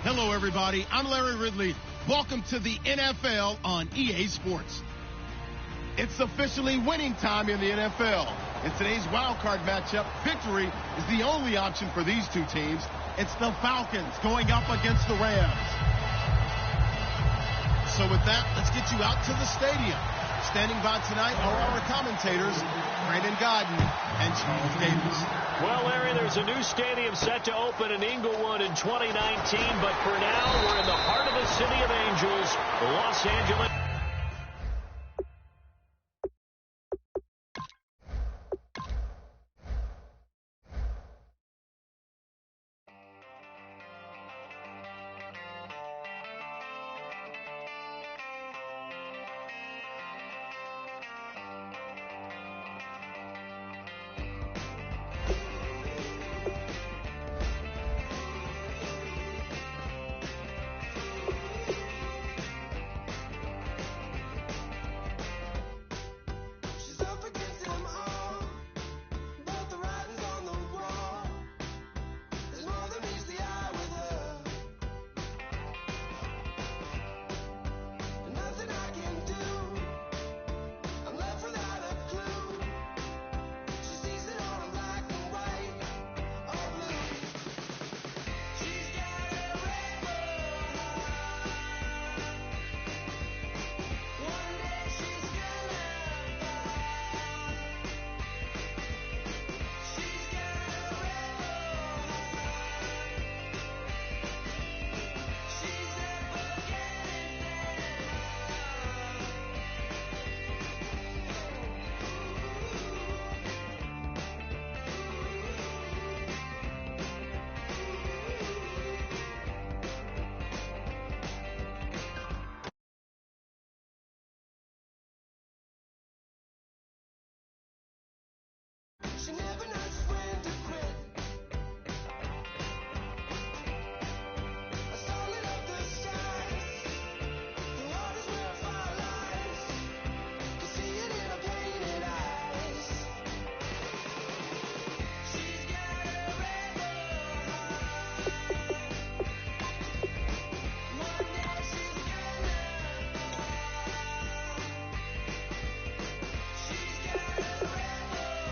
Hello, everybody. I'm Larry Ridley. Welcome to the NFL on EA Sports. It's officially winning time in the NFL. In today's wild card matchup, victory is the only option for these two teams. It's the Falcons going up against the Rams. So with that, let's get you out to the stadium. Standing by tonight are our commentators, Brandon Godden and Charles Davis. Well, Larry, there's a new stadium set to open in Inglewood in 2019, but for now, we're in the heart of the city of angels, Los Angeles. She never knows when to quit. I started up the skies. The waters where our fire lies. Can see it in her painted eyes. She's got a rebel heart. One day she's gonna fall. She's got a rebel heart.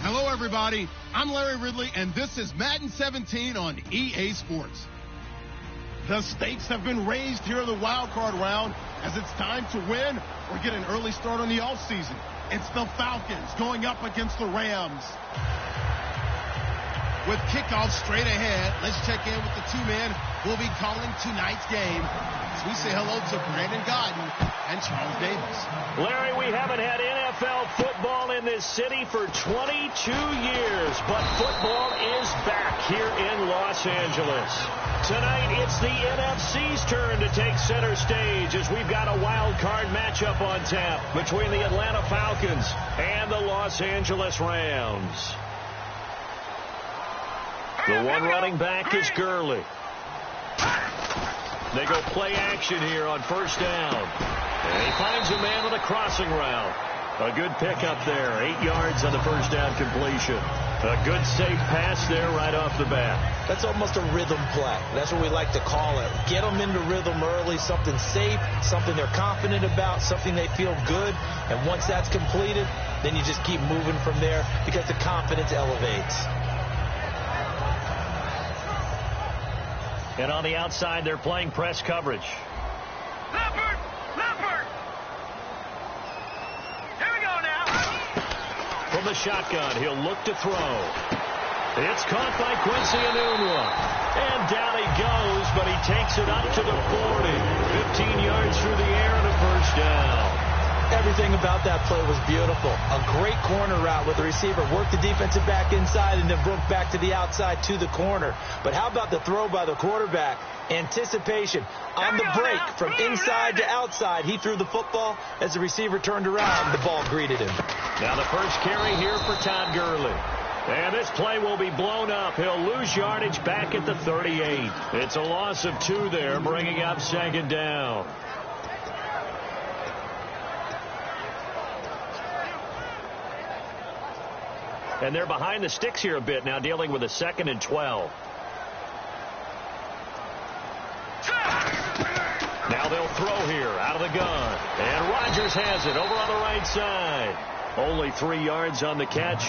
Hello, everybody. I'm Larry Ridley, and this is Madden 17 on EA Sports. The stakes have been raised here in the wild card round as it's time to win or get an early start on the offseason. It's the Falcons going up against the Rams. With kickoff straight ahead, let's check in with the two men who will be calling tonight's game as we say hello to Brandon Godden and Charles Davis. Larry, we haven't had NFL football in this city for 22 years, but football is back here in Los Angeles. Tonight, it's the NFC's turn to take center stage as we've got a wild card matchup on tap between the Atlanta Falcons and the Los Angeles Rams. The one running back is Gurley. They go play action here on first down. And he finds a man with a crossing route. A good pickup there. 8 yards on the first down completion. A good safe pass there right off the bat. That's almost a rhythm play. That's what we like to call it. Get them into rhythm early, something safe, something they're confident about, something they feel good. And once that's completed, then you just keep moving from there because the confidence elevates. And on the outside, they're playing press coverage. Leopard! Leopard! Here we go now. From the shotgun, he'll look to throw. It's caught by Quincy Enunwa. And down he goes, but he takes it up to the 40. 15 yards through the air and a first down. Everything about that play was beautiful. A great corner route with the receiver. Worked the defensive back inside and then broke back to the outside to the corner. But how about the throw by the quarterback? Anticipation on the break from inside to outside. He threw the football. As the receiver turned around, the ball greeted him. Now the first carry here for Todd Gurley. And this play will be blown up. He'll lose yardage back at the 38. It's a loss of 2 there, bringing up second down. And they're behind the sticks here a bit now, dealing with a 2nd and 12. Now they'll throw here out of the gun. And Rodgers has it over on the right side. Only 3 yards on the catch.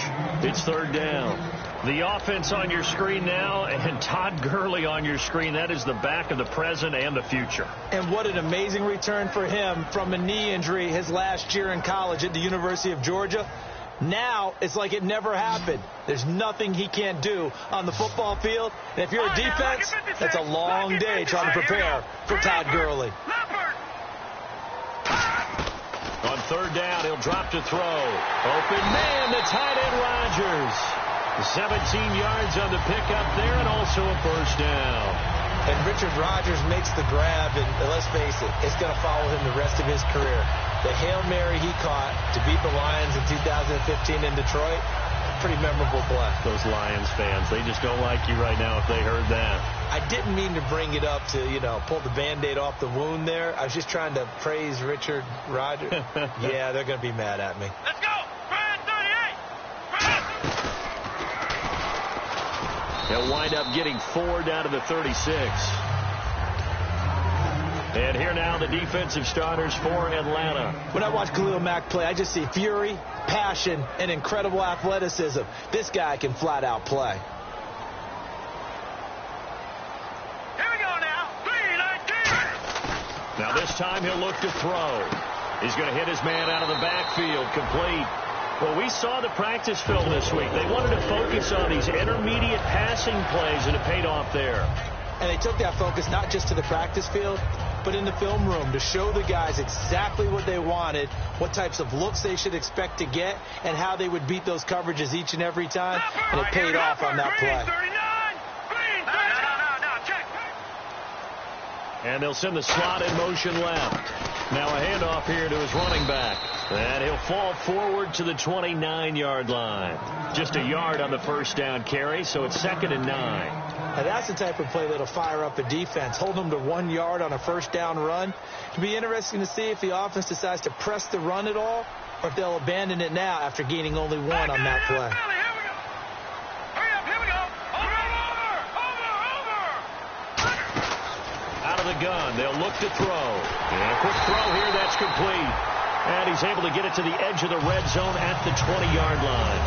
It's third down. The offense on your screen now, and Todd Gurley on your screen. That is the back of the present and the future. And what an amazing return for him from a knee injury his last year in college at the University of Georgia. Now it's like it never happened. There's nothing he can't do on the football field. And if you're a defense, that's a long day trying to prepare for Todd Gurley. On third down, he'll drop to throw. Open man, the tight end Rodgers. 17 yards on the pickup there and also a first down. And Richard Rodgers makes the grab, and let's face it, it's going to follow him the rest of his career. The Hail Mary he caught to beat the Lions in 2015 in Detroit, pretty memorable play. Those Lions fans, they just don't like you right now if they heard that. I didn't mean to bring it up to, pull the Band-Aid off the wound there. I was just trying to praise Richard Rodgers. Yeah, they're going to be mad at me. Let's go! Brad 38! He'll wind up getting 4 down to the 36. And here now the defensive starters for Atlanta. When I watch Khalil Mack play, I just see fury, passion, and incredible athleticism. This guy can flat out play. Here we go now. 3-19. Now this time he'll look to throw. He's going to hit his man out of the backfield, complete. Well, we saw the practice film this week. They wanted to focus on these intermediate passing plays, and it paid off there. And they took that focus not just to the practice field, but in the film room to show the guys exactly what they wanted, what types of looks they should expect to get, and how they would beat those coverages each and every time. And it paid off on that play. And they'll send the slot in motion left. Now a handoff here to his running back. And he'll fall forward to the 29-yard line. Just a yard on the first down carry, so it's 2nd and 9. Now that's the type of play that'll fire up a defense. Hold them to 1 yard on a first down run. It'll be interesting to see if the offense decides to press the run at all, or if they'll abandon it now after gaining only 1 on that play. Out of the gun, they'll look to throw. And a quick throw here, that's complete. And he's able to get it to the edge of the red zone at the 20-yard line.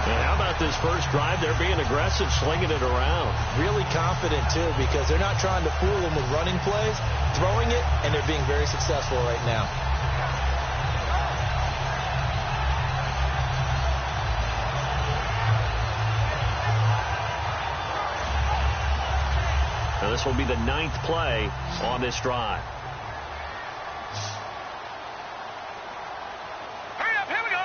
And how about this first drive? They're being aggressive, slinging it around. Really confident, too, because they're not trying to fool them with running plays, throwing it, and they're being very successful right now. This will be the 9th play on this drive. Hurry up, here we go.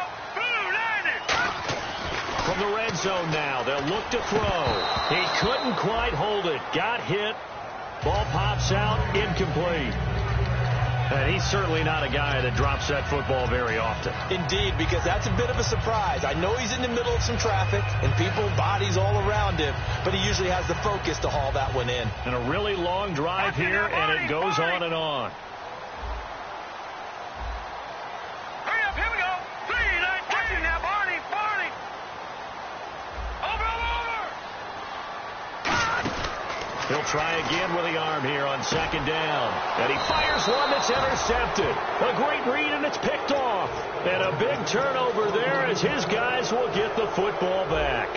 From the red zone now, they'll look to throw. He couldn't quite hold it. Got hit. Ball pops out, incomplete. And he's certainly not a guy that drops that football very often. Indeed, because that's a bit of a surprise. I know he's in the middle of some traffic and people, bodies all around him, but he usually has the focus to haul that one in. And a really long drive here, and it goes on and on. Hurry up, here we go. Please, I'm catching now, Barney. Over. He'll try again with the arm here on 2nd down. And he fires one that's intercepted. A great read, and it's picked off. And a big turnover there as his guys will get the football back.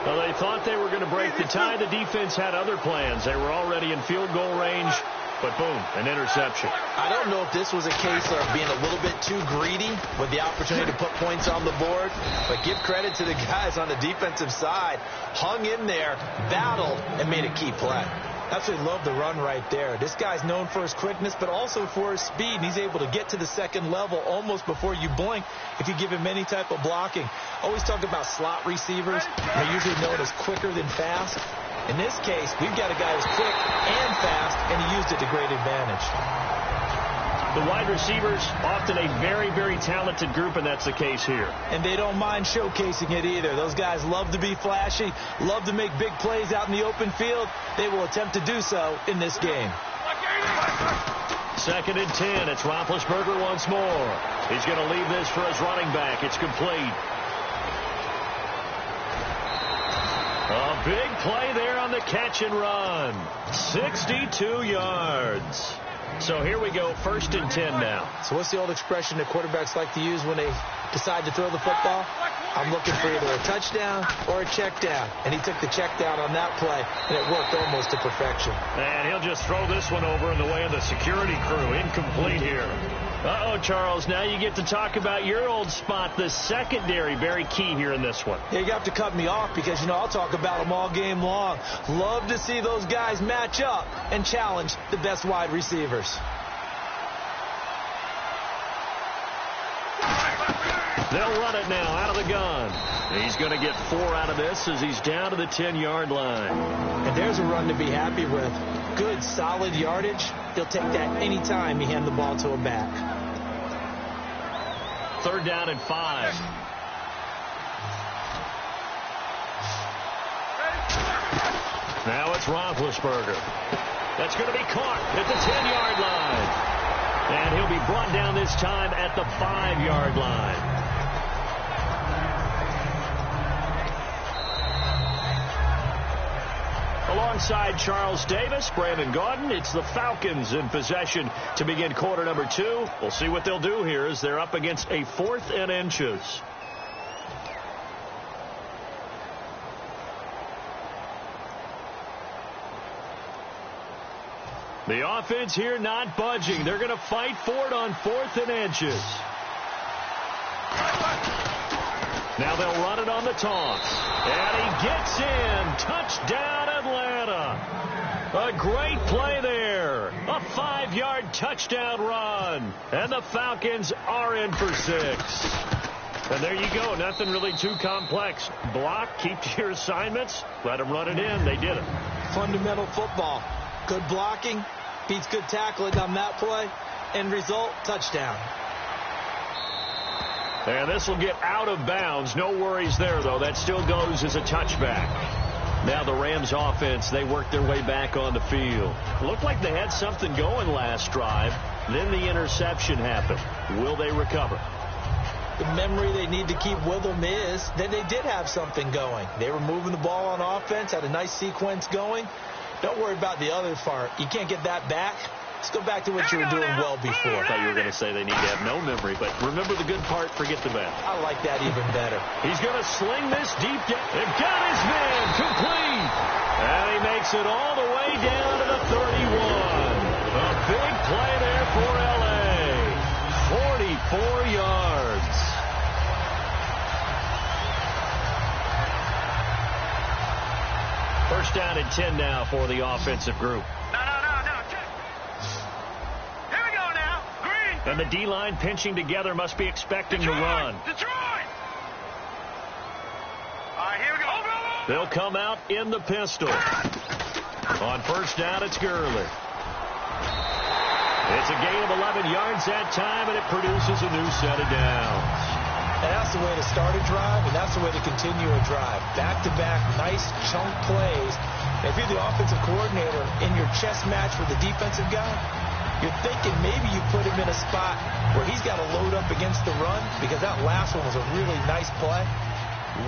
Well, they thought they were going to break the tie. The defense had other plans. They were already in field goal range. But boom, an interception. I don't know if this was a case of being a little bit too greedy with the opportunity to put points on the board, but give credit to the guys on the defensive side. Hung in there, battled, and made a key play. Absolutely love the run right there. This guy's known for his quickness, but also for his speed. And he's able to get to the second level almost before you blink if you give him any type of blocking. Always talk about slot receivers. They're usually known as quicker than fast. In this case, we've got a guy who's quick and fast, and he used it to great advantage. The wide receivers, often a very, very talented group, and that's the case here. And they don't mind showcasing it either. Those guys love to be flashy, love to make big plays out in the open field. They will attempt to do so in this game. 2nd and 10. It's Roethlisberger once more. He's going to leave this for his running back. It's complete. A big play there on the catch and run. 62 yards. So here we go, 1st and 10 now. So what's the old expression that quarterbacks like to use when they decide to throw the football? I'm looking for either a touchdown or a check down. And he took the check down on that play, and it worked almost to perfection. And he'll just throw this one over in the way of the security crew. Incomplete here. Uh-oh, Charles, now you get to talk about your old spot, the secondary. Very key here in this one. Yeah, you have to cut me off because, you know, I'll talk about them all game long. Love to see those guys match up and challenge the best wide receivers. They'll run it now out of the gun. He's going to get 4 out of this as he's down to the 10-yard line. And there's a run to be happy with. Good, solid yardage. He'll take that any time you hand the ball to a back. 3rd down and 5. Now it's Roethlisberger. That's going to be caught at the 10-yard line. And he'll be brought down this time at the 5-yard line. Alongside Charles Davis, Brandon Gaudin, it's the Falcons in possession to begin quarter number 2. We'll see what they'll do here as they're up against a 4th and inches. The offense here not budging. They're going to fight for it on 4th and inches. Now they'll run it on the toss. And he gets in. Touchdown, Atlanta. A great play there. A 5-yard touchdown run. And the Falcons are in for 6. And there you go. Nothing really too complex. Block, keep to your assignments, let them run it in. They did it. Fundamental football. Good blocking, beats good tackling on that play. End result, touchdown. And this will get out of bounds. No worries there, though. That still goes as a touchback. Now the Rams offense, they work their way back on the field. Looked like they had something going last drive. Then the interception happened. Will they recover? The memory they need to keep with them is that they did have something going. They were moving the ball on offense, had a nice sequence going. Don't worry about the other part. You can't get that back. Let's go back to what you were doing well before. I thought you were going to say they need to have no memory, but remember the good part, forget the bad. I like that even better. He's going to sling this deep down. They've got his man complete. And he makes it all the way down to the 31. A big play there for L.A. 44 yards. First down and 10 now for the offensive group. No. Here we go now. Green. And the D-line pinching together must be expecting to run. Detroit. All right, here we go. They'll come out in the pistol. On first down, it's Gurley. It's a gain of 11 yards that time, and it produces a new set of downs. And that's the way to start a drive, and that's the way to continue a drive. Back-to-back, nice chunk plays. And if you're the offensive coordinator in your chess match with the defensive guy, you're thinking maybe you put him in a spot where he's got to load up against the run, because that last one was a really nice play.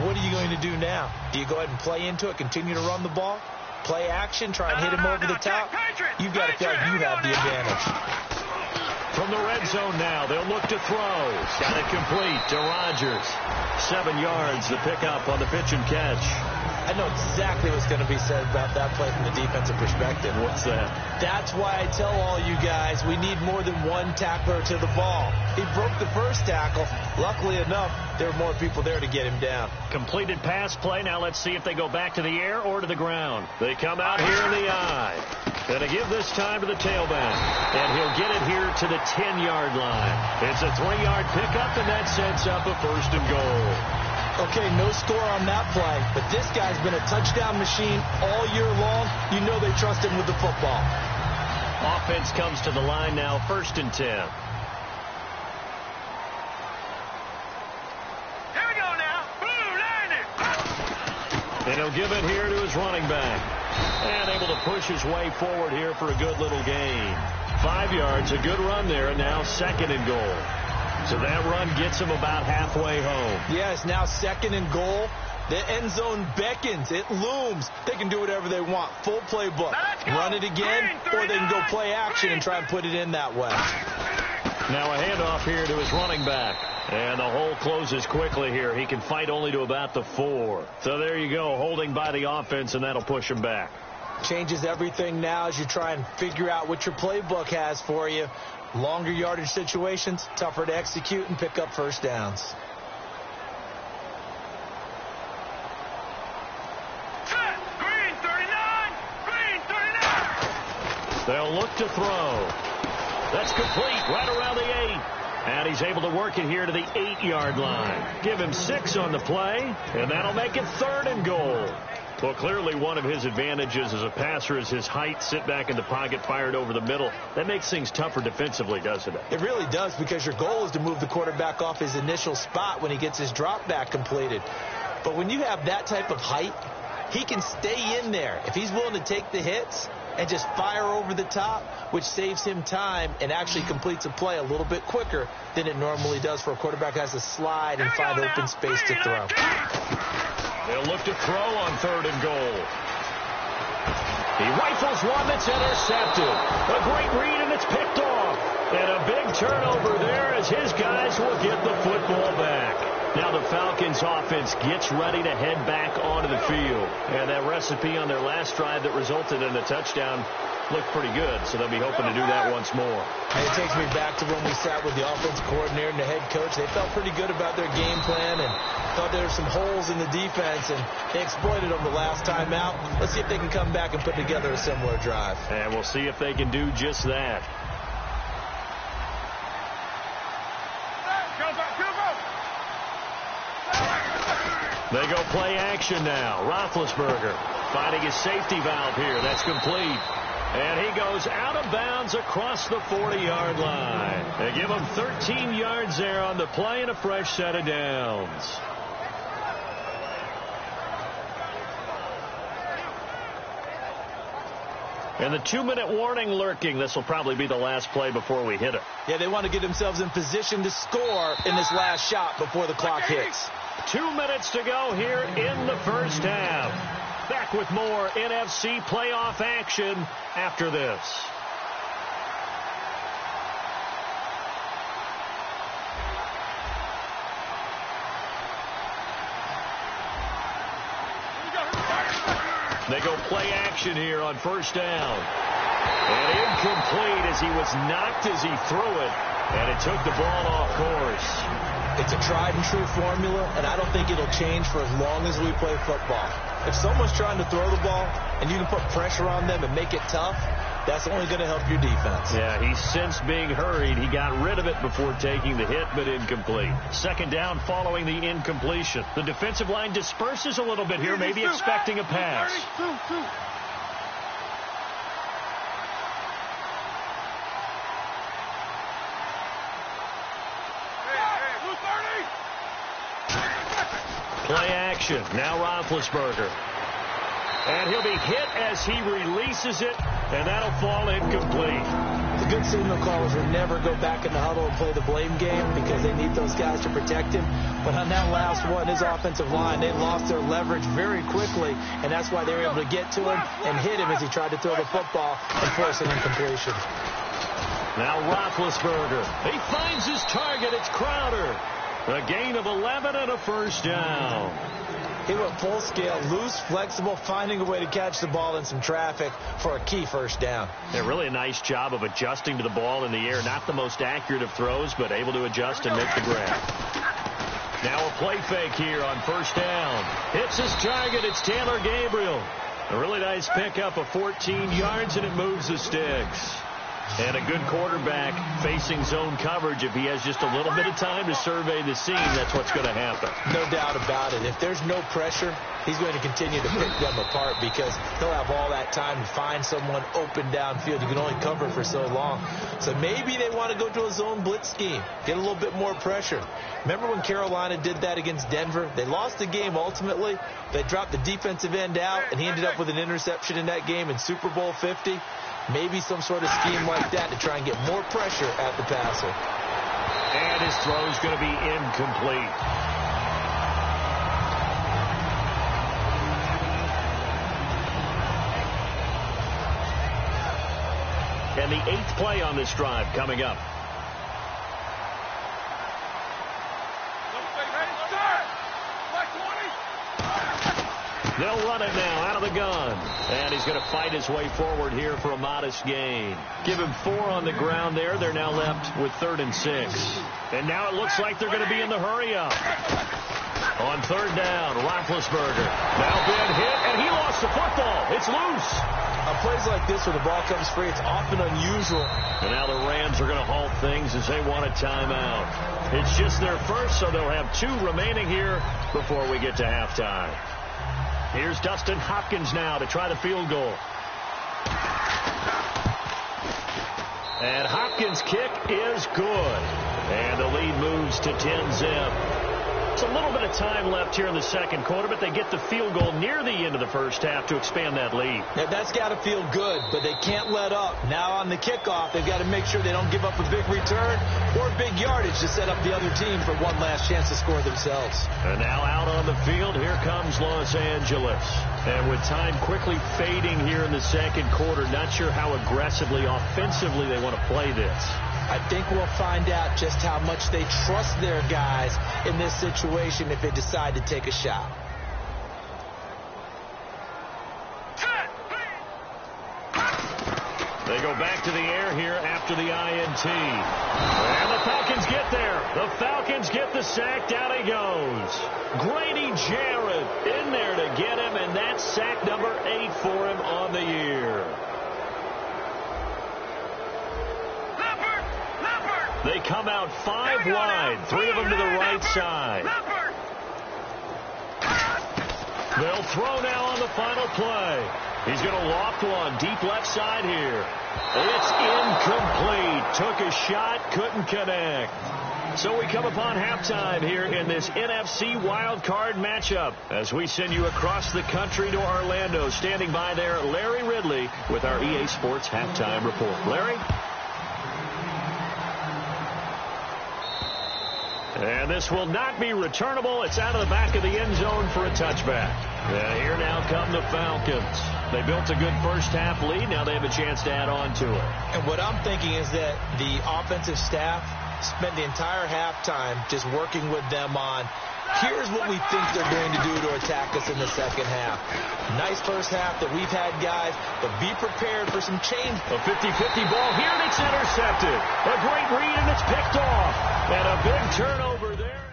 What are you going to do now? Do you go ahead and play into it, continue to run the ball, play action, try and hit him over the top? You've got to feel like you have the advantage. From the red zone now, they'll look to throw. Got it complete to Rodgers. 7 yards, the pickup on the pitch and catch. I know exactly what's going to be said about that play from the defensive perspective. What's that? That's why I tell all you guys we need more than one tackler to the ball. He broke the first tackle. Luckily enough, there were more people there to get him down. Completed pass play. Now let's see if they go back to the air or to the ground. They come out here in the eye. Going to give this time to the tailback. And he'll get it here to the 10-yard line. It's a 3-yard pickup, and that sets up a first and goal. Okay, no score on that play, but this guy's been a touchdown machine all year long. You know they trust him with the football. Offense comes to the line now, first and 10. Here we go now. Blue landing. And he'll give it here to his running back. And able to push his way forward here for a good little gain. 5 yards, a good run there, and now second and goal. So that run gets him about halfway home. Yeah, it's now second and goal. The end zone beckons. It looms. They can do whatever they want. Full playbook. Run it again, or they can go play action and try and put it in that way. Now a handoff here to his running back. And the hole closes quickly here. He can fight only to about the 4. So there you go, holding by the offense, and that'll push him back. Changes everything now as you try and figure out what your playbook has for you. Longer yardage situations, tougher to execute and pick up first downs. Green 39. Green 39. They'll look to throw. That's complete right around the 8. And he's able to work it here to the 8-yard line. Give him 6 on the play, and that'll make it third and goal. Well, clearly one of his advantages as a passer is his height. Sit back in the pocket, fired over the middle. That makes things tougher defensively, doesn't it? It really does, because your goal is to move the quarterback off his initial spot when he gets his drop back completed. But when you have that type of height, he can stay in there. If he's willing to take the hits and just fire over the top, which saves him time and actually completes a play a little bit quicker than it normally does for a quarterback who has to slide and find open space to throw. They'll look to throw on third and goal. He rifles one that's intercepted. A great read, and it's picked off. And a big turnover there as his guys will get the football back. Now the Falcons offense gets ready to head back onto the field. And that recipe on their last drive that resulted in a touchdown looked pretty good, so they'll be hoping to do that once more. And it takes me back to when we sat with the offensive coordinator and the head coach. They felt pretty good about their game plan and thought there were some holes in the defense, and they exploited them the last time out. Let's see if they can come back and put together a similar drive. And we'll see if they can do just that. They go play action now. Roethlisberger finding his safety valve here. That's complete. And he goes out of bounds across the 40-yard line. They give him 13 yards there on the play and a fresh set of downs. And the 2-minute warning lurking. This will probably be the last play before we hit it. Yeah, they want to get themselves in position to score in this last shot before the clock hits. 2 minutes to go here in the first half. Back with more NFC playoff action after this. They go play action here on first down. And incomplete as he was knocked as he threw it. And it took the ball off course. It's a tried-and-true formula, and I don't think it'll change for as long as we play football. If someone's trying to throw the ball and you can put pressure on them and make it tough, that's only going to help your defense. Yeah, he's since being hurried. He got rid of it before taking the hit, but incomplete. Second down following the incompletion. The defensive line disperses a little bit here, maybe expecting a pass. Play action. Now Roethlisberger. And he'll be hit as he releases it, and that'll fall incomplete. The good signal callers will never go back in the huddle and play the blame game because they need those guys to protect him. But on that last one, his offensive line, they lost their leverage very quickly, and that's why they were able to get to him and hit him as he tried to throw the football and force an incompletion. Now Roethlisberger. He finds his target. It's Crowder. A gain of 11 and a first down. He went full scale, loose, flexible, finding a way to catch the ball in some traffic for a key first down. Yeah, really a nice job of adjusting to the ball in the air. Not the most accurate of throws, but able to adjust and make the grab. Now a play fake here on first down. Hits his target. It's Taylor Gabriel. A really nice pickup of 14 yards, and it moves the sticks. And a good quarterback facing zone coverage. If he has just a little bit of time to survey the scene, that's what's going to happen. No doubt about it. If there's no pressure, he's going to continue to pick them apart because he'll have all that time to find someone open downfield. You can only cover for so long. So maybe they want to go to a zone blitz scheme, get a little bit more pressure. Remember when Carolina did that against Denver? They lost the game ultimately. They dropped the defensive end out, and he ended up with an interception in that game in Super Bowl 50. Maybe some sort of scheme like that to try and get more pressure at the passer. And his throw's going to be incomplete. And the 8th play on this drive coming up. They'll run it now out of the gun. And he's going to fight his way forward here for a modest gain. Give him 4 on the ground there. They're now left with 3rd and 6. And now it looks like they're going to be in the hurry-up. On 3rd down, Roethlisberger. Now been hit, and he lost the football. It's loose. On plays like this where the ball comes free, it's often unusual. And now the Rams are going to halt things as they want a timeout. It's just their first, so they'll have 2 remaining here before we get to halftime. Here's Dustin Hopkins now to try the field goal. And Hopkins' kick is good. And the lead moves to 10-zip. It's a little bit of time left here in the second quarter, but they get the field goal near the end of the first half to expand that lead. Now, that's got to feel good, but they can't let up. Now on the kickoff, they've got to make sure they don't give up a big return or big yardage to set up the other team for one last chance to score themselves. And now out on the field, here comes Los Angeles. And with time quickly fading here in the second quarter, not sure how aggressively, offensively they want to play this. I think we'll find out just how much they trust their guys in this situation if they decide to take a shot. They go back to the air here after the INT. And the Falcons get there. The Falcons get the sack. Down he goes. Grady Jarrett in there to get him, and that's sack number 8 for him on the year. They come out 5 wide, 3 of them to the right side. They'll throw now on the final play. He's going to loft one deep left side here. It's incomplete. Took a shot, couldn't connect. So we come upon halftime here in this NFC wildcard matchup as we send you across the country to Orlando. Standing by there, Larry Ridley with our EA Sports halftime report. Larry? And this will not be returnable. It's out of the back of the end zone for a touchback. And here now come the Falcons. They built a good first half lead. Now they have a chance to add on to it. And what I'm thinking is that the offensive staff spent the entire halftime just working with them on, here's what we think they're going to do to attack us in the second half. Nice first half that we've had, guys, but be prepared for some change. A 50-50 ball here, and it's intercepted. A great read, and it's picked off. And a big turnover there.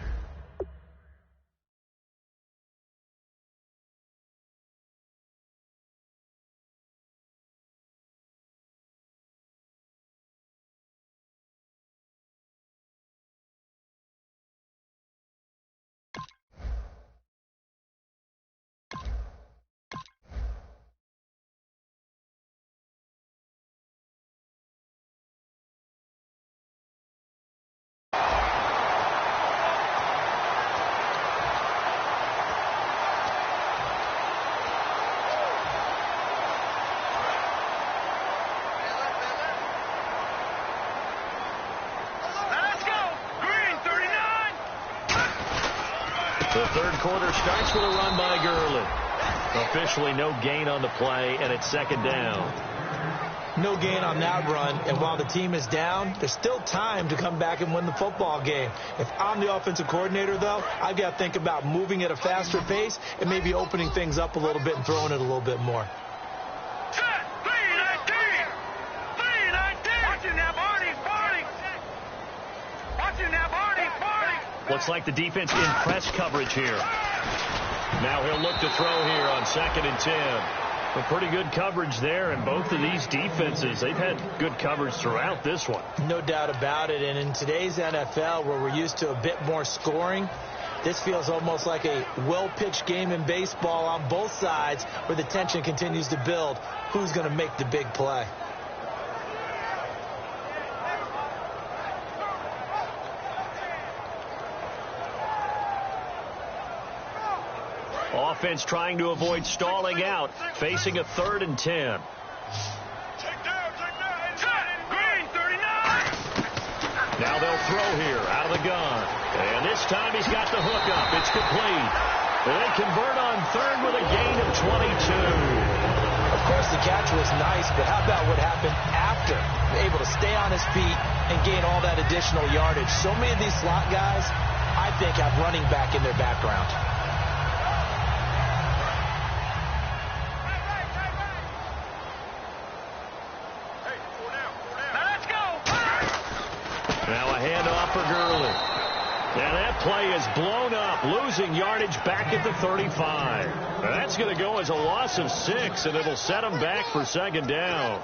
third quarter starts with a run by Gurley. Officially no gain on the play, and it's second down. No gain on that run, and while the team is down, there's still time to come back and win the football game. If I'm the offensive coordinator, though, I've got to think about moving at a faster pace and maybe opening things up a little bit and throwing it a little bit more. Looks like the defense in press coverage here. Now he'll look to throw here on 2nd and 10. A pretty good coverage there, and both of these defenses, they've had good coverage throughout this one. No doubt about it, and in today's NFL, where we're used to a bit more scoring, this feels almost like a well-pitched game in baseball on both sides where the tension continues to build. Who's going to make the big play? Offense trying to avoid stalling out, facing a 3rd and 10. Now they'll throw here out of the gun. And this time he's got the hook up. It's complete. And they convert on 3rd with a gain of 22. Of course, the catch was nice, but how about what happened after? Able to stay on his feet and gain all that additional yardage. So many of these slot guys, I think, have running back in their background. Now a handoff for Gurley. And that play is blown up, losing yardage back at the 35. That's going to go as a loss of 6, and it'll set him back for 2nd down.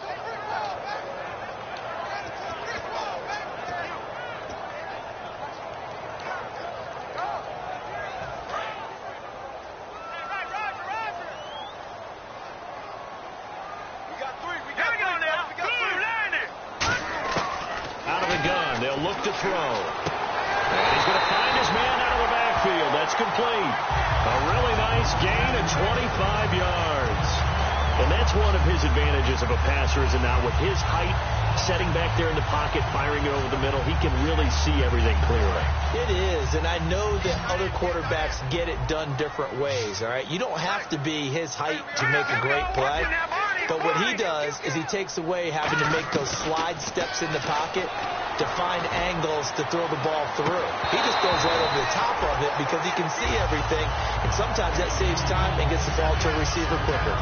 They'll look to throw. And he's going to find his man out of the backfield. That's complete. A really nice gain of 25 yards. And that's one of his advantages of a passer, is it not? With his height, setting back there in the pocket, firing it over the middle, he can really see everything clearly. It is, and I know that other quarterbacks get it done different ways, all right? You don't have to be his height to make a great play. But what he does is he takes away having to make those slide steps in the pocket to find angles to throw the ball through. He just goes right over the top of it because he can see everything, and sometimes that saves time and gets the ball to a receiver quicker.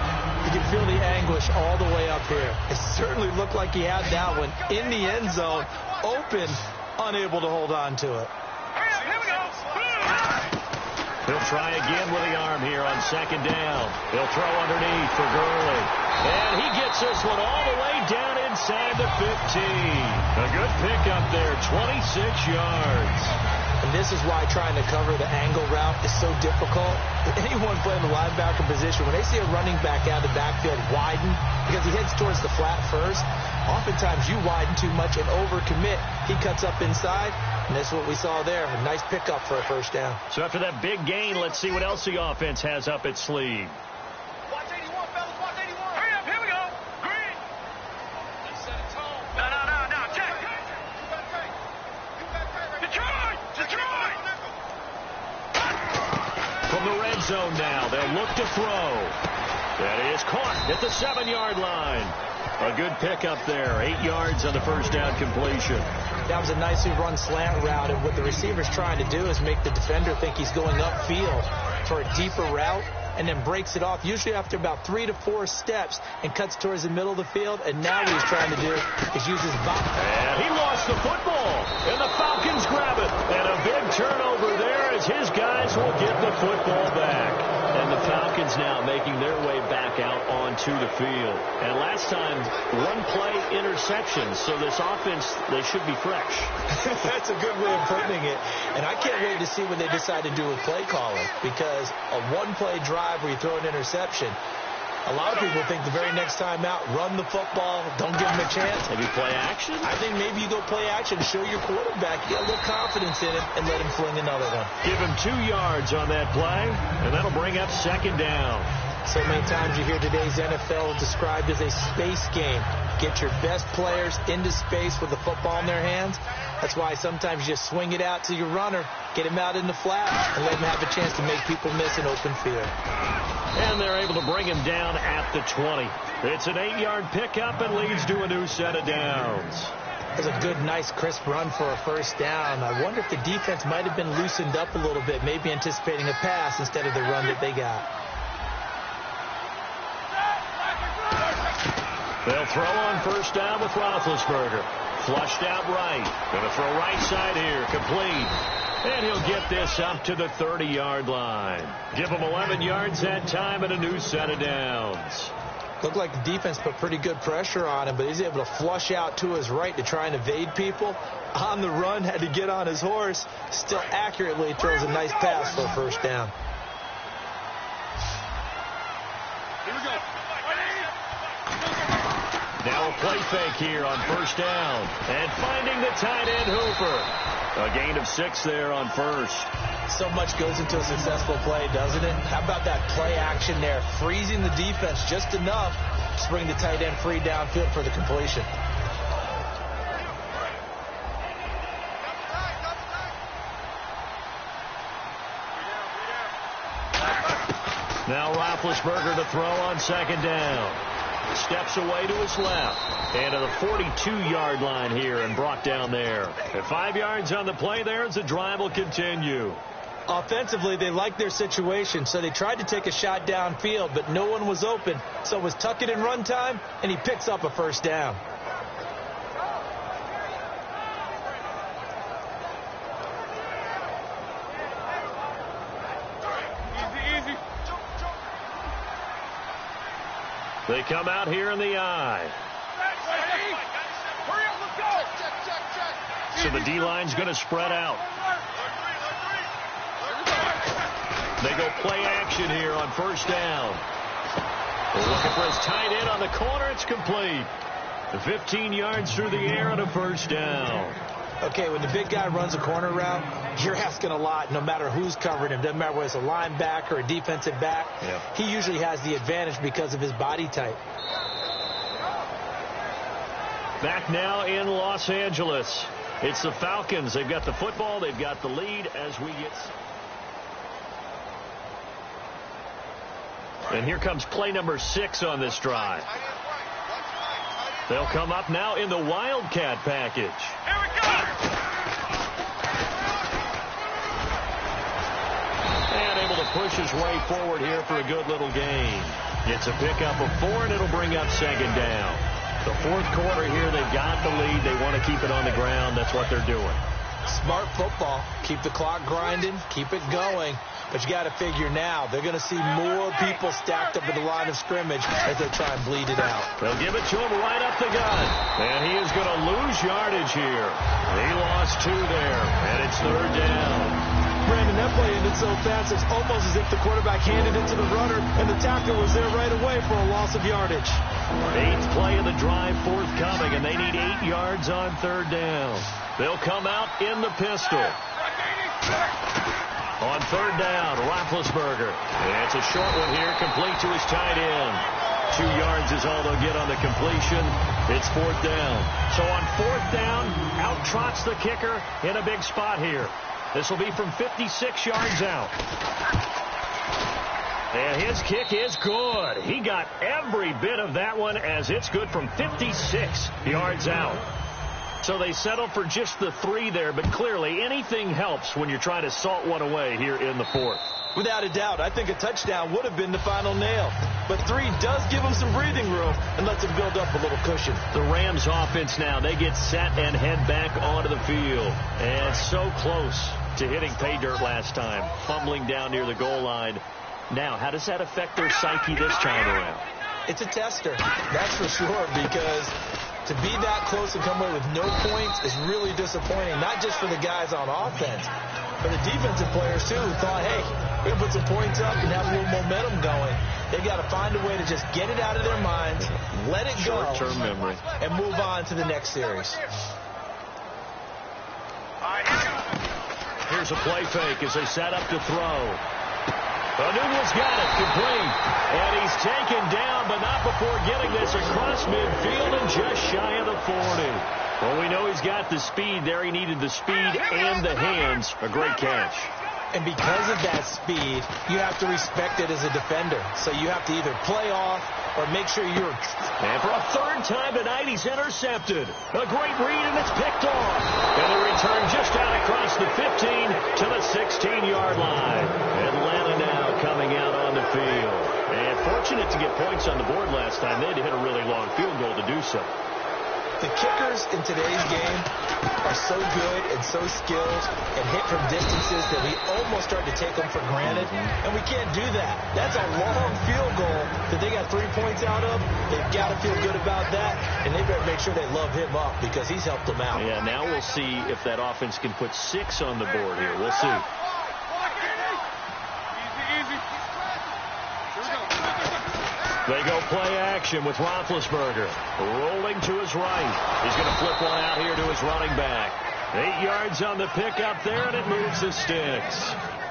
You can feel the anguish all the way up here. It certainly looked like he had that one in the end zone, open, unable to hold on to it. He'll try again with the arm here on 2nd down. He'll throw underneath for Gurley. And he gets this one all the way down inside the 15. A good pickup there, 26 yards. And this is why trying to cover the angle route is so difficult. Anyone playing the linebacker position, when they see a running back out of the backfield widen, because he heads towards the flat first, oftentimes you widen too much and overcommit. He cuts up inside, and that's what we saw there. A nice pickup for a 1st down. So after that big gain, let's see what else the offense has up its sleeve. Watch 81, fellas. Watch 81. Hurry up. Here we go. Green. Let's set a tone. No. Check. Detroit. From the red zone now, they'll look to throw. That is caught at the 7-yard line. A good pickup there. 8 yards on the 1st down completion. That was a nicely run slant route, and what the receiver's trying to do is make the defender think he's going upfield for a deeper route, and then breaks it off, usually after about 3 to 4 steps, and cuts towards the middle of the field. And now what he's trying to do is use his body. And he lost the football, and the Falcons grab it. And a big turnover there as his guys will get the football back. And the Falcons now making their way back out onto the field. And last time, 1-play interception. So this offense, they should be fresh. That's a good way of putting it. And I can't wait to see what they decide to do with play calling, because a 1-play drive where you throw an interception, a lot of people think the very next time out, run the football, don't give them a chance. Maybe play action? I think maybe you go play action, show your quarterback, get a little confidence in it, and let him fling another one. Give him 2 yards on that play, and that'll bring up 2nd down. So many times you hear today's NFL described as a space game. Get your best players into space with the football in their hands. That's why sometimes you just swing it out to your runner, get him out in the flat, and let him have a chance to make people miss an open field. And they're able to bring him down at the 20. It's an 8-yard pickup and leads to a new set of downs. It was a good, nice, crisp run for a first down. I wonder if the defense might have been loosened up a little bit, maybe anticipating a pass instead of the run that they got. They'll throw on first down with Roethlisberger. Flushed out right. Going to throw right side here. Complete. And he'll get this up to the 30-yard line. Give him 11 yards that time and a new set of downs. Looked like the defense put pretty good pressure on him, but he's able to flush out to his right to try and evade people. On the run, had to get on his horse. Still accurately throws a nice pass for a first down. Here we go. Now a play fake here on first down. And finding the tight end Hooper. A gain of 6 there on first. So much goes into a successful play, doesn't it? How about that play action there? Freezing the defense just enough to bring the tight end free downfield for the completion. Now Roethlisberger to throw on second down. Steps away to his left. And to the 42-yard line here and brought down there. At 5 yards on the play there as the drive will continue. Offensively, they liked their situation, so they tried to take a shot downfield, but no one was open. So it was tuck it in run time, and he picks up a first down. They come out here in the eye. So the D-line's going to spread out. They go play action here on first down. They're looking for his tight end on the corner. It's complete. 15 yards through the air and a first down. Okay, when the big guy runs a corner route, you're asking a lot no matter who's covering him. Doesn't matter whether it's a linebacker or a defensive back. Yep. He usually has the advantage because of his body type. Back now in Los Angeles. It's the Falcons. They've got the football. They've got the lead as we get... And here comes play number 6 on this drive. They'll come up now in the Wildcat package. Here we go. And able to push his way forward here for a good little gain. It's a pickup of 4, and it'll bring up second down. The fourth quarter here, they've got the lead. They want to keep it on the ground. That's what they're doing. Smart football. Keep the clock grinding. Keep it going. But you got to figure now, they're going to see more people stacked up at the line of scrimmage as they try and bleed it out. They'll give it to him right up the gut. And he is going to lose yardage here. He lost 2 there, and it's third down. Brandon, that play ended so fast, it's almost as if the quarterback handed it to the runner, and the tackler was there right away for a loss of yardage. 8th play of the drive forthcoming, and they need 8 yards on third down. They'll come out in the pistol. On third down, Roethlisberger. It's a short one here, complete to his tight end. 2 yards is all they'll get on the completion. It's fourth down. So on fourth down, out trots the kicker in a big spot here. This will be from 56 yards out. And his kick is good. He got every bit of that one as it's good from 56 yards out. So they settle for just the 3 there, but clearly anything helps when you're trying to salt one away here in the fourth. Without a doubt, I think a touchdown would have been the final nail. But 3 does give them some breathing room and lets them build up a little cushion. The Rams offense now, they get set and head back onto the field. And so close to hitting pay dirt last time, fumbling down near the goal line. Now, how does that affect their psyche this time around? It's a tester, that's for sure, because to be that close and come away with no points is really disappointing, not just for the guys on offense, but the defensive players, too, who thought, hey, we're going to put some points up and have a little momentum going. They've got to find a way to just get it out of their minds, let it go, short-term memory, and move on to the next series. Here's a play fake as they set up to throw. Nunez got it, complete. And he's taken down, but not before getting this across midfield and just shy of the 40. Well, we know he's got the speed there. He needed the speed and the hands. A great catch. And because of that speed, you have to respect it as a defender. So you have to either play off or make sure you're... And for a third time tonight, he's intercepted. A great read, and it's picked off. And the return just out across the 15 to the 16-yard line. Atlanta now coming out on the field. And fortunate to get points on the board last time. They had to hit a really long field goal to do so. The kickers in today's game are so good and so skilled and hit from distances that we almost start to take them for granted, and we can't do that. That's a long field goal that they got 3 points out of. They've got to feel good about that, and they better make sure they love him up because he's helped them out. Yeah, now we'll see if that offense can put 6 on the board here. We'll see. They go play action with Roethlisberger. Rolling to his right. He's going to flip one out here to his running back. 8 yards on the pickup there, and it moves the sticks.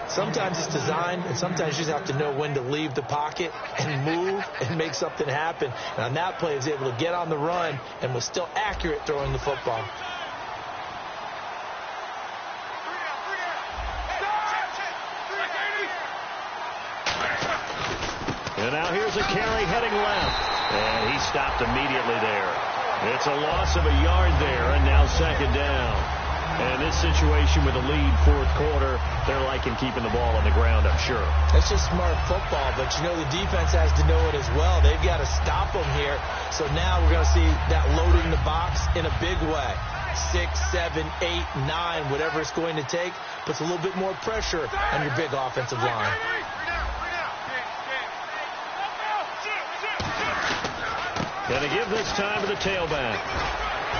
Sometimes it's designed, and sometimes you just have to know when to leave the pocket and move and make something happen. And on that play, he was able to get on the run and was still accurate throwing the football. And now here's a carry heading left. And he stopped immediately there. It's a loss of a yard there, and now second down. And this situation with a lead fourth quarter, they're liking keeping the ball on the ground, I'm sure. That's just smart football, but you know the defense has to know it as well. They've got to stop them here. So now we're going to see that loading the box in a big way. 6, 7, 8, 9, whatever it's going to take, puts a little bit more pressure on your big offensive line. Going to give this time to the tailback.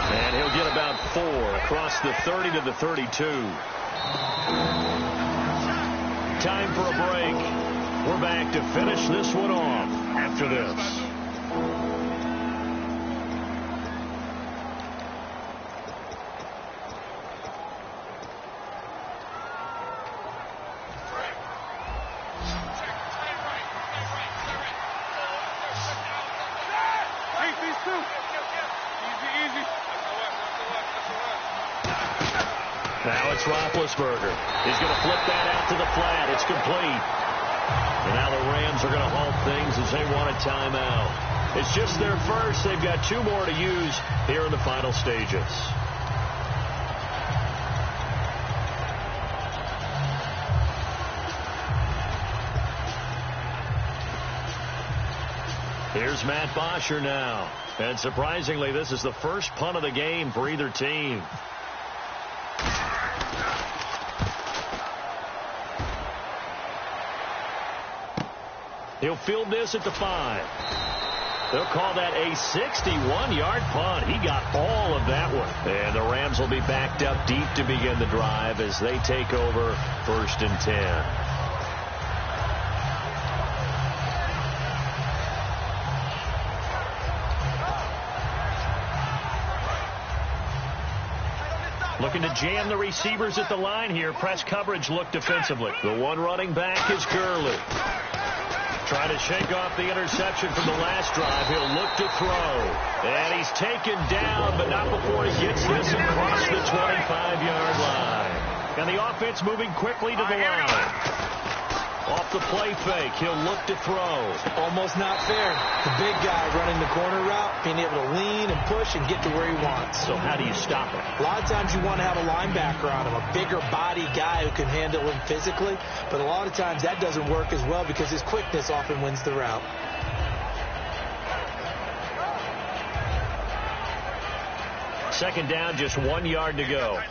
And he'll get about 4 across the 30 to the 32. Time for a break. We're back to finish this one off after this. Now it's Roethlisberger. He's going to flip that out to the flat. It's complete. And now the Rams are going to halt things as they want a timeout. It's just their first. They've got 2 more to use here in the final stages. Here's Matt Bosher now. And surprisingly, this is the first punt of the game for either team. He'll field this at the 5. They'll call that a 61-yard punt. He got all of that one. And the Rams will be backed up deep to begin the drive as they take over 1st and 10. Looking to jam the receivers at the line here. Press coverage look defensively. The one running back is Gurley. Trying to shake off the interception from the last drive. He'll look to throw. And he's taken down, but not before he gets this across the 25-yard line. And the offense moving quickly to the line. Off the play fake, he'll look to throw. Almost not fair. The big guy running the corner route, being able to lean and push and get to where he wants. So how do you stop him? A lot of times you want to have a linebacker on him, a bigger body guy who can handle him physically. But a lot of times that doesn't work as well because his quickness often wins the route. Second down, just 1 yard to go.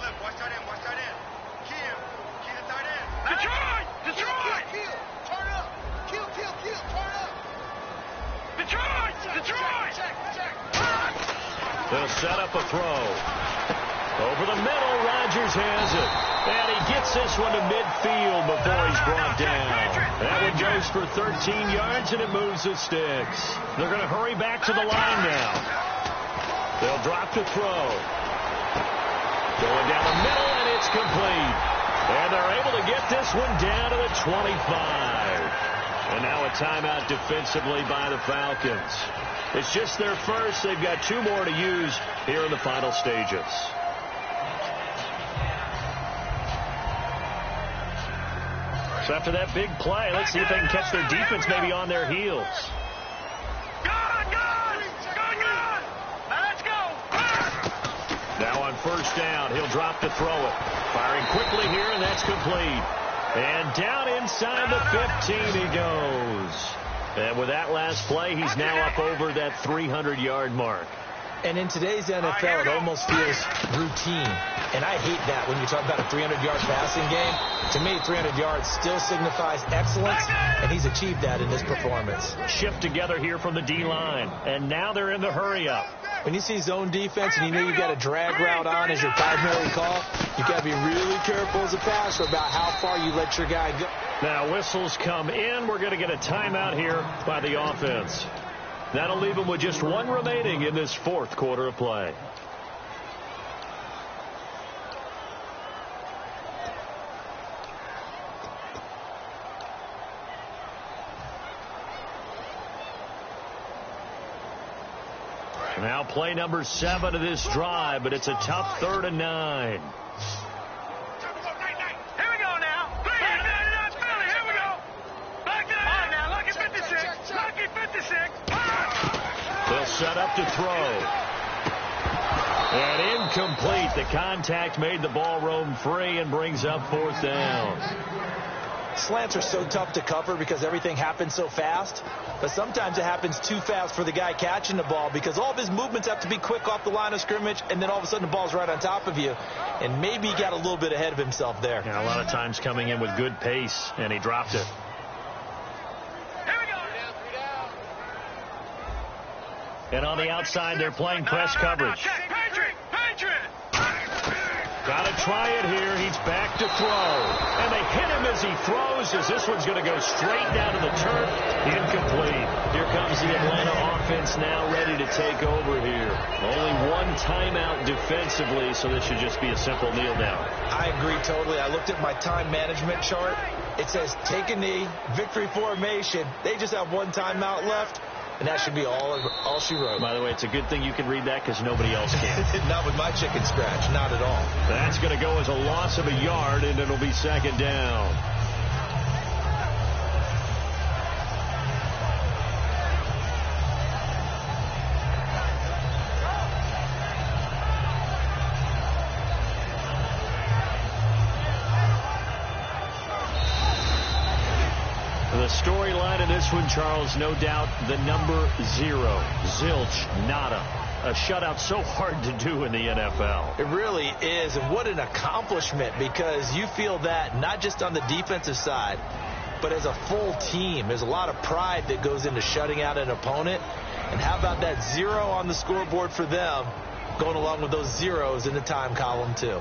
They'll set up a throw. Over the middle, Rodgers has it. And he gets this one to midfield before he's brought down. That one goes for 13 yards, and it moves the sticks. They're going to hurry back to the line now. They'll drop the throw. Going down the middle, and it's complete. And they're able to get this one down to the 25. And now a timeout defensively by the Falcons. It's just their first. They've got 2 more to use here in the final stages. So after that big play, let's see if they can catch their defense maybe on their heels. Now on first down, he'll drop to throw it. Firing quickly here, and that's complete. And down inside the 15 he goes. And with that last play, he's now up over that 300-yard mark. And in today's NFL, it almost feels routine. And I hate that when you talk about a 300-yard passing game. To me, 300 yards still signifies excellence, and he's achieved that in this performance. Shift together here from the D-line, and now they're in the hurry-up. When you see zone defense and you know you've got a drag route on as your primary call, you've got to be really careful as a passer about how far you let your guy go. Now whistles come in. We're going to get a timeout here by the offense. That'll leave them with just 1 remaining in this 4th quarter of play. Now play number 7 of this drive, but it's a tough 3rd and 9. They'll set up to throw. And incomplete. The contact made the ball roam free and brings up 4th down. Slants are so tough to cover because everything happens so fast. But sometimes it happens too fast for the guy catching the ball because all of his movements have to be quick off the line of scrimmage, and then all of a sudden the ball's right on top of you. And maybe he got a little bit ahead of himself there. Yeah, a lot of times coming in with good pace, and he dropped it. And on the outside, they're playing press coverage. Got to try it here. He's back to throw. And they hit him as he throws, as this one's going to go straight down to the turf. Incomplete. Here comes the Atlanta offense now ready to take over here. Only 1 timeout defensively, so this should just be a simple kneel down. I agree totally. I looked at my time management chart. It says take a knee, victory formation. They just have 1 timeout left. And that should be all she wrote. By the way, it's a good thing you can read that because nobody else can. Not with my chicken scratch. Not at all. That's going to go as a loss of a yard, and it'll be 2nd down. The storyline of this one, Charles, no doubt the number 0. Zilch, nada. A shutout so hard to do in the NFL. It really is, and what an accomplishment, because you feel that not just on the defensive side, but as a full team. There's a lot of pride that goes into shutting out an opponent. And how about that 0 on the scoreboard for them, going along with those zeros in the time column, too.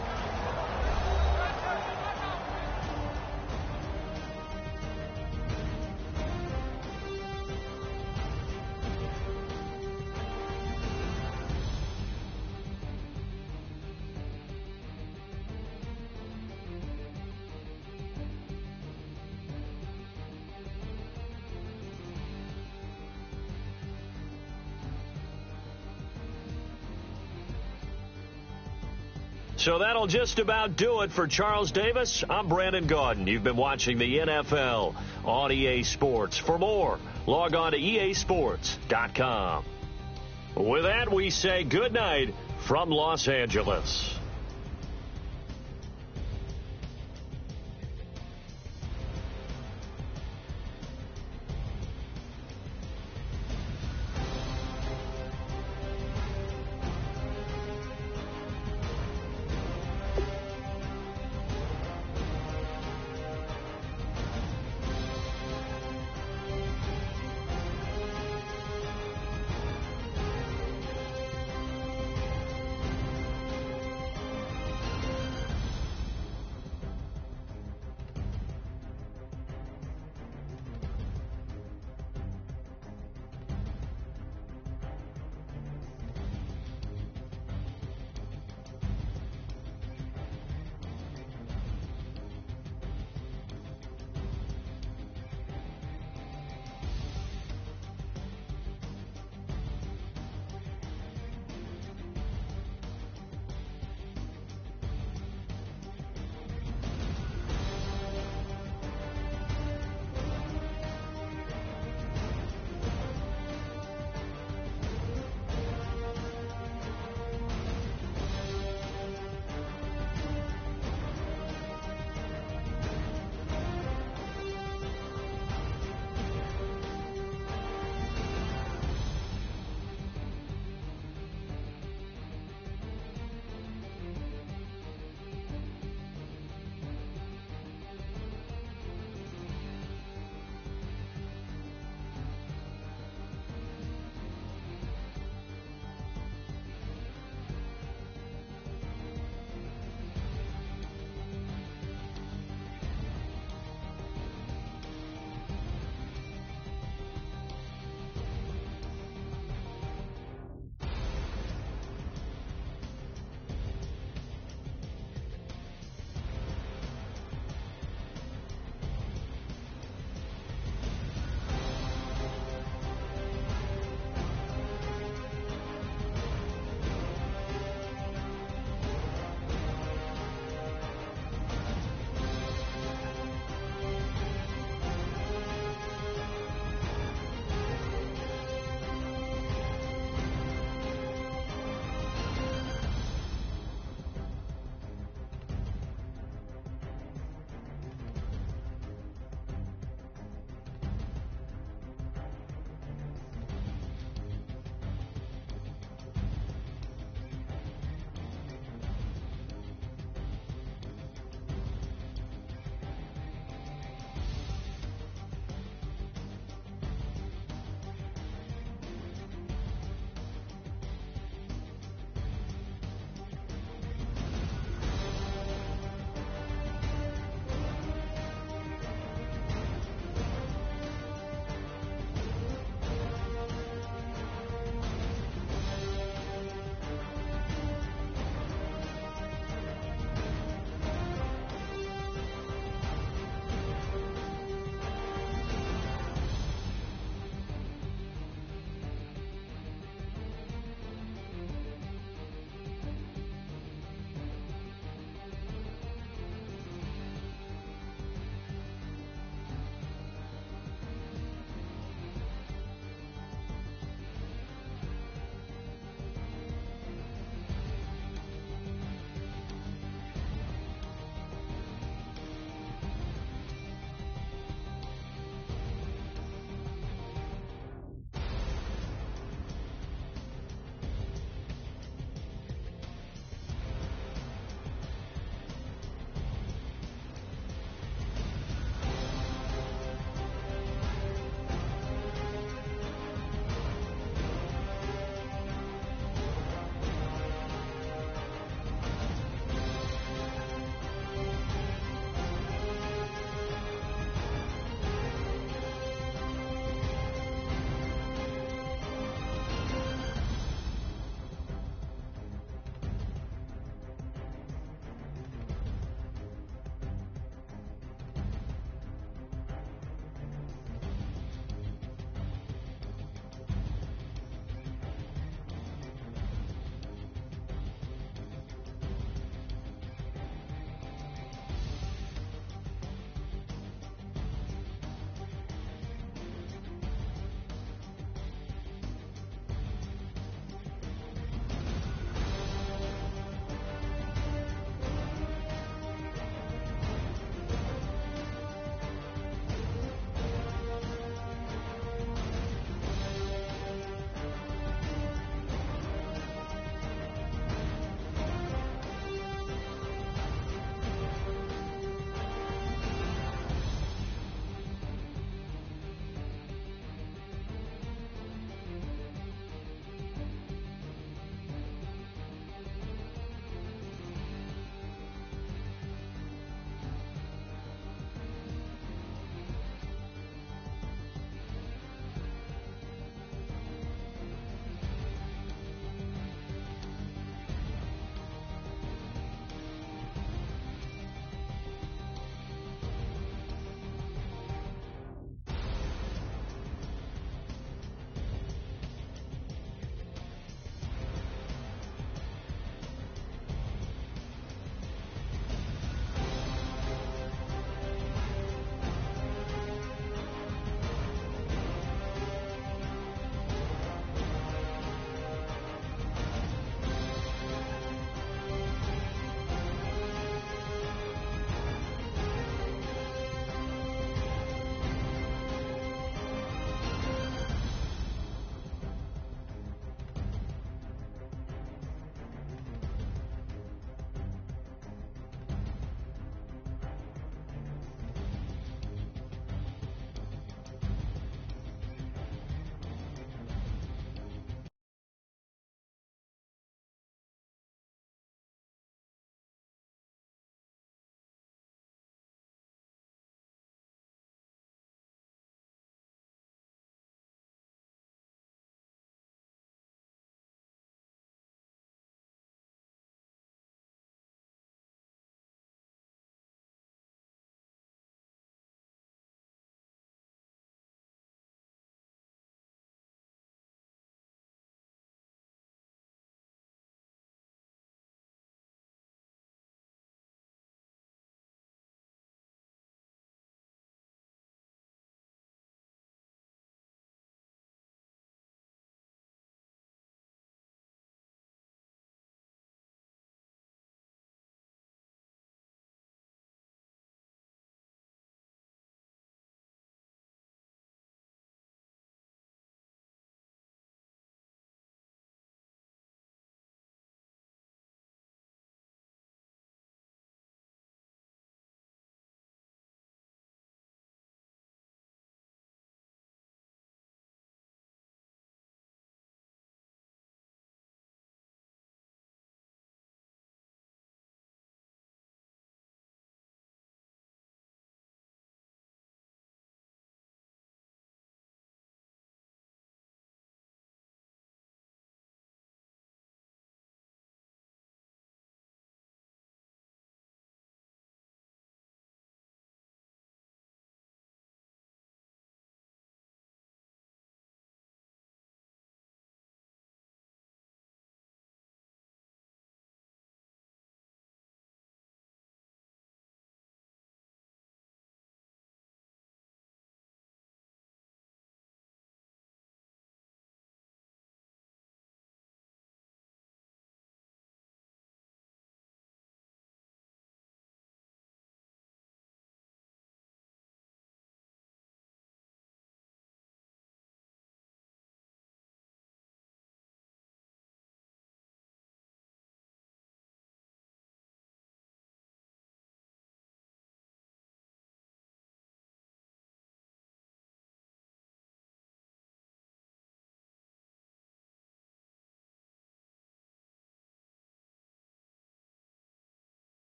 So that'll just about do it for Charles Davis. I'm Brandon Gaudin. You've been watching the NFL on EA Sports. For more, log on to easports.com. With that, we say good night from Los Angeles.